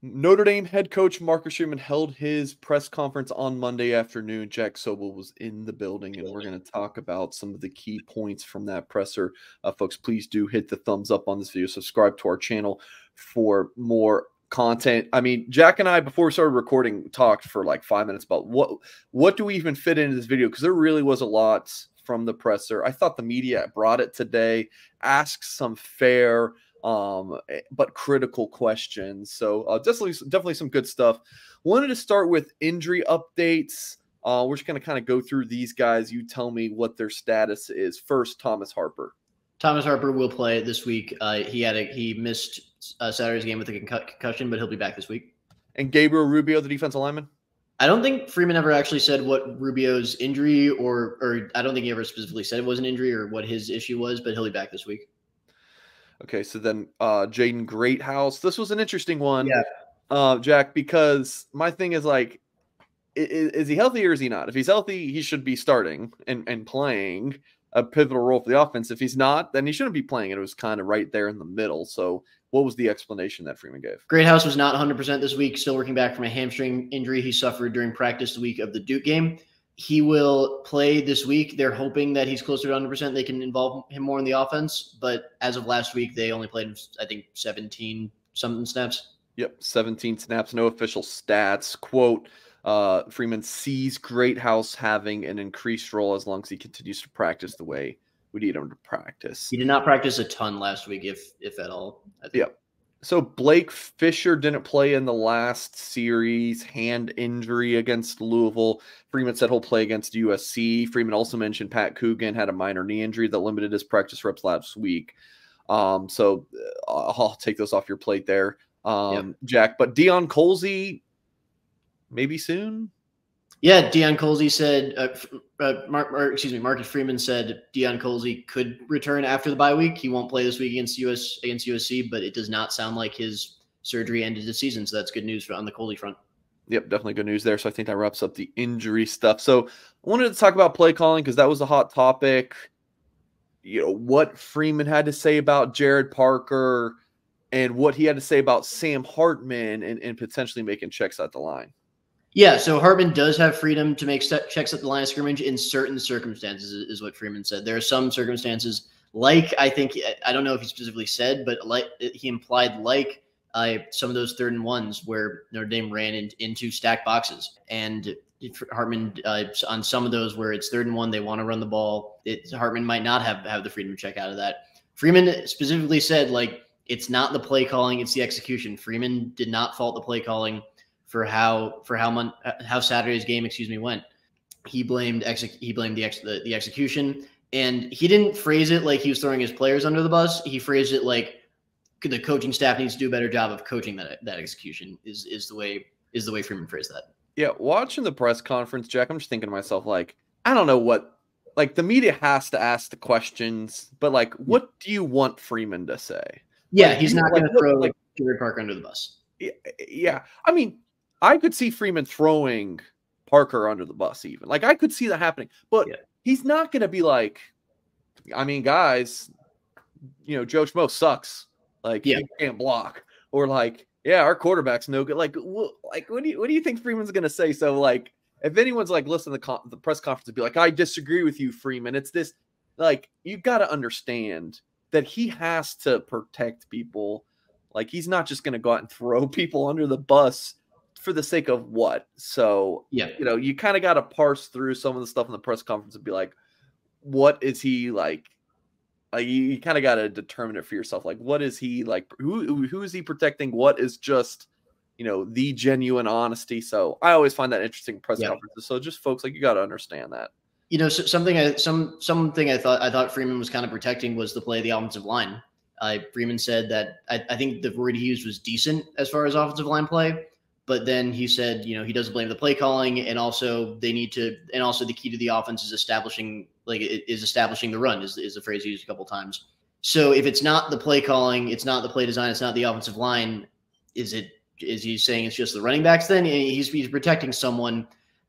Notre Dame head coach Marcus Freeman held his press conference on Monday afternoon. Jack Soble was in the building, and we're going to talk about some of the key points from that presser. Folks, please do hit the thumbs up on this video. Subscribe to our channel for more content. I mean, Jack and I, before we started recording, talked for like 5 minutes about what do we even fit into this video, because there really was a lot from the presser. I thought the media brought it today, asked some fair but critical questions. So definitely some good stuff. Wanted to start with injury updates. We're just going to kind of go through these guys. You tell me what their status is. First, Thomas Harper. Thomas Harper will play this week. He missed Saturday's game with a concussion, but he'll be back this week. And Gabriel Rubio, the defensive lineman? I don't think Freeman ever actually said what Rubio's injury or I don't think he ever specifically said it was an injury or what his issue was, but he'll be back this week. Okay, so then Jaden Greathouse. This was an interesting one, yeah. Jack, because my thing is like, is he healthy or is he not? If he's healthy, he should be starting and playing a pivotal role for the offense. If he's not, then he shouldn't be playing. It was kind of right there in the middle. So what was the explanation that Freeman gave? Greathouse was not 100% this week, still working back from a hamstring injury he suffered during practice the week of the Duke game. He will play this week. They're hoping that he's closer to 100%. They can involve him more in the offense. But as of last week, they only played, I think, 17-something snaps. Yep, 17 snaps, no official stats. Quote, Freeman sees Greathouse having an increased role as long as he continues to practice the way we need him to practice. He did not practice a ton last week, if at all. Yeah. So Blake Fisher didn't play in the last series, hand injury against Louisville. Freeman said he'll play against USC. Freeman also mentioned Pat Coogan had a minor knee injury that limited his practice reps last week. So I'll take those off your plate there, Jack. But Deion Colzie, maybe soon? Yeah, Deion Colzie said, Marcus Freeman said Deion Colzie could return after the bye week. He won't play this week against USC, but it does not sound like his surgery ended the season. So that's good news on the Colzie front. Yep, definitely good news there. So I think that wraps up the injury stuff. So I wanted to talk about play calling because that was a hot topic. You know, what Freeman had to say about Jared Parker and what he had to say about Sam Hartman and potentially making checks at the line. Yeah, so Hartman does have freedom to make checks at the line of scrimmage in certain circumstances, is what Freeman said. There are some circumstances, like I don't know if he specifically said, but like he implied, like some of those 3rd and 1s where Notre Dame ran into stacked boxes. And Hartman, on some of those where it's 3rd and 1, they want to run the ball, Hartman might not have the freedom to check out of that. Freeman specifically said, like, it's not the play calling, it's the execution. Freeman did not fault the play calling for how Saturday's game, went. He blamed the execution, and he didn't phrase it like he was throwing his players under the bus. He phrased it like the coaching staff needs to do a better job of coaching that execution. Is the way Freeman phrased that. Yeah, watching the press conference, Jack, I'm just thinking to myself, like, I don't know what, like, the media has to ask the questions, but like, what do you want Freeman to say? Yeah, he's not going to throw like Jared Parker under the bus. Yeah, I mean, I could see Freeman throwing Parker under the bus even. Like, I could see that happening. But he's not going to be like, I mean, guys, you know, Joe Schmo sucks. Like, he can't block. Or like, yeah, our quarterback's no good. Like, what do you think Freeman's going to say? So, like, if anyone's, like, listening to the press conference and be like, I disagree with you, Freeman. It's this, like, you've got to understand that he has to protect people. Like, he's not just going to go out and throw people under the bus for the sake of what? So, you know, you kind of got to parse through some of the stuff in the press conference and be like, what is he like? You kind of got to determine it for yourself. Like, what is he like? Who is he protecting? What is just, you know, the genuine honesty? So I always find that interesting press conferences. So just folks, like, you got to understand that. You know, something I thought Freeman was kind of protecting was the play of the offensive line. Freeman said that I think the word he used was decent as far as offensive line play. But then he said, you know, he doesn't blame the play calling, and also the key to the offense is establishing the run is a phrase he used a couple times. So if it's not the play calling, it's not the play design, it's not the offensive line, is he saying it's just the running backs? Then he's protecting someone.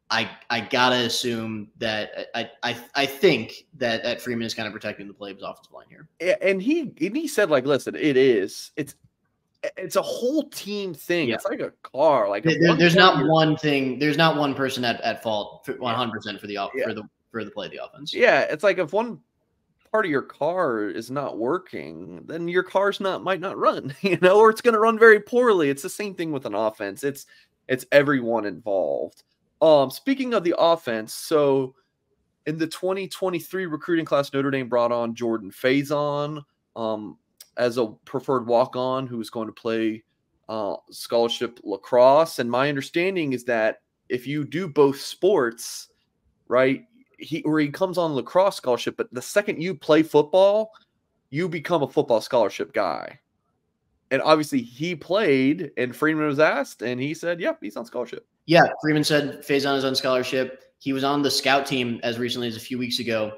I gotta assume that I think that Freeman is kind of protecting the play of his offensive line here. And he said, like, listen, it's it's a whole team thing. Yeah. It's like a car. Like there's not one thing. There's not one person at fault 100% for the play of the offense. Yeah, it's like if one part of your car is not working, then your car's might not run, or it's going to run very poorly. It's the same thing with an offense. It's everyone involved. Speaking of the offense, so in the 2023 recruiting class, Notre Dame brought on Jaden Faison as a preferred walk-on who was going to play scholarship lacrosse. And my understanding is that if you do both sports, right, he comes on lacrosse scholarship, but the second you play football, you become a football scholarship guy. And obviously he played, and Freeman was asked, and he said, yep, he's on scholarship. Yeah, Freeman said Faison is on scholarship. He was on the scout team as recently as a few weeks ago,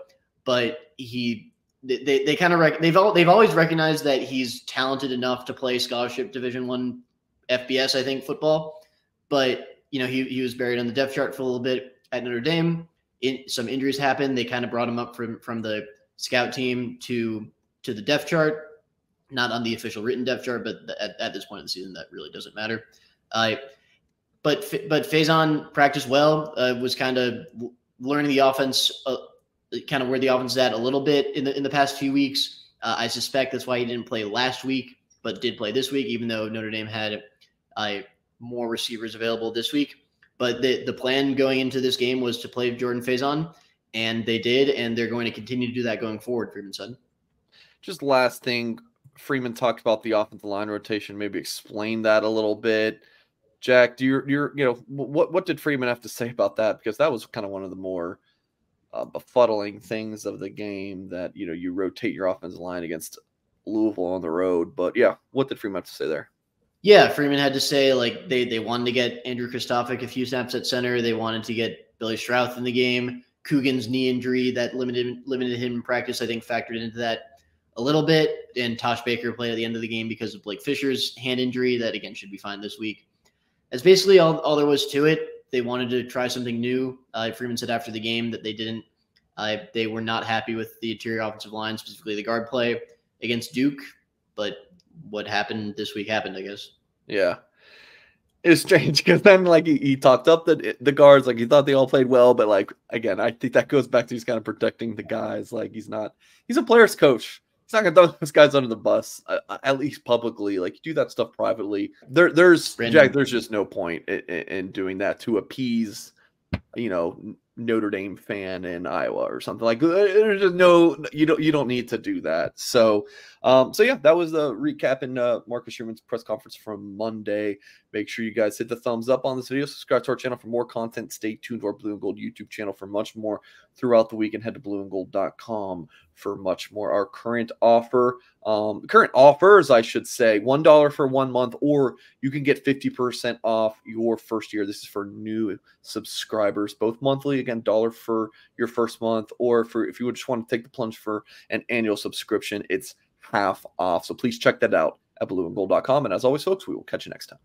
but they kind of they've always recognized that he's talented enough to play scholarship Division I FBS, I think, football. But he was buried on the depth chart for a little bit at Notre Dame. Some injuries happened. They kind of brought him up from the scout team to the depth chart, not on the official written depth chart, but at this point in the season, that really doesn't matter. But Faison practiced well, was kind of learning the offense, kind of where the offense is at a little bit in the past few weeks. I suspect that's why he didn't play last week, but did play this week, even though Notre Dame had more receivers available this week. But the plan going into this game was to play Jaden Faison, and they did, and they're going to continue to do that going forward, Freeman said. Just last thing, Freeman talked about the offensive line rotation. Maybe explain that a little bit. Jack, what did Freeman have to say about that? Because that was kind of one of the more befuddling things of the game, that you rotate your offensive line against Louisville on the road. But yeah, what did Freeman have to say there? Yeah, Freeman had to say, like, they wanted to get Andrew Kristofic a few snaps at center. They wanted to get Billy Strouth in the game. Coogan's knee injury that limited him in practice, I think, factored into that a little bit. And Tosh Baker played at the end of the game because of Blake Fisher's hand injury that, again, should be fine this week. That's basically all there was to it. They wanted to try something new. Freeman said after the game that they were not happy with the interior offensive line, specifically the guard play against Duke, but what happened this week happened, I guess. Yeah. It's strange because then, like, he talked up the guards, like, he thought they all played well, but, like, again, I think that goes back to he's kind of protecting the guys. Like, he's a player's coach. He's not going to throw those guys under the bus, at least publicly. Like, you do that stuff privately. There's just no point in doing that to appease, Notre Dame fan in Iowa or something. Like, there's just you don't need to do that. So yeah, that was the recap in Marcus Freeman's press conference from Monday. Make sure you guys hit the thumbs up on this video, subscribe to our channel for more content, stay tuned to our Blue and Gold YouTube channel for much more throughout the week, and head to blueandgold.com for much more. Our current offers, I should say, $1 for 1 month, or you can get 50% off your first year. This is for new subscribers, both monthly, again, $1 for your first month, or if you just want to take the plunge for an annual subscription, it's half off. So please check that out at blueandgold.com. And as always, folks, we will catch you next time.